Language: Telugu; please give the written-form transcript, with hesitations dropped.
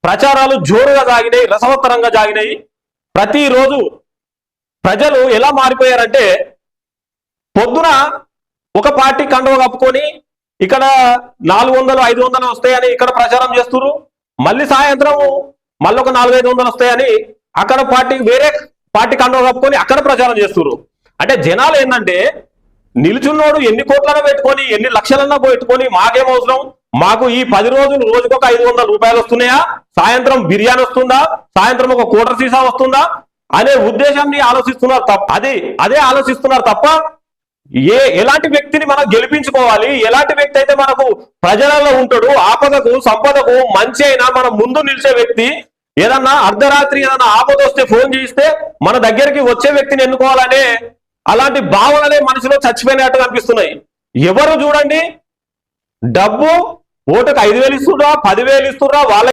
ప్రచారాలు జోరుగా సాగినాయి, రసవత్తరంగా సాగినాయి. ప్రతిరోజు ప్రజలు ఎలా మారిపోయారంటే, పొద్దున ఒక పార్టీ కండువ కప్పుకొని ఇక్కడ 400 500 వస్తాయని ఇక్కడ ప్రచారం చేస్తున్నారు. మళ్ళీ సాయంత్రం మళ్ళీ ఒక 400 500 వస్తాయని అక్కడ వేరే పార్టీ కండువ కప్పుకొని అక్కడ ప్రచారం చేస్తున్నారు. అంటే జనాలు ఏంటంటే, నిలుచున్నోడు ఎన్ని కోట్లన్నా పెట్టుకొని ఎన్ని లక్షలన్నా పెట్టుకొని మాకేం అవసరం, మాకు ఈ 10 రోజులు రోజుకొక 500 రూపాయలు వస్తున్నాయా, సాయంత్రం బిర్యానీ వస్తుందా, సాయంత్రం ఒక కోటర్ సీసా వస్తుందా అనే ఉద్దేశాన్ని ఆలోచిస్తున్నారు తప్ప అదే ఆలోచిస్తున్నారు తప్ప ఎలాంటి వ్యక్తిని మనం గెలిపించుకోవాలి, ఎలాంటి వ్యక్తి అయితే మనకు ప్రజలలో ఉంటాడు, ఆపదకు సంపదకు మంచి అయినా మనం ముందు నిలిచే వ్యక్తి, ఏదన్నా అర్ధరాత్రి ఏదన్నా ఆపద వస్తే ఫోన్ చేస్తే మన దగ్గరికి వచ్చే వ్యక్తిని ఎన్నుకోవాలనే అలాంటి భావనలే మనసులో చచ్చిపోయినట్టుగా అనిపిస్తున్నాయి. ఎవరు చూడండి, డబ్బు ఓటుకు 5,000 ఇస్తుర్రా 10,000 ఇస్తుర్రా వాళ్ళ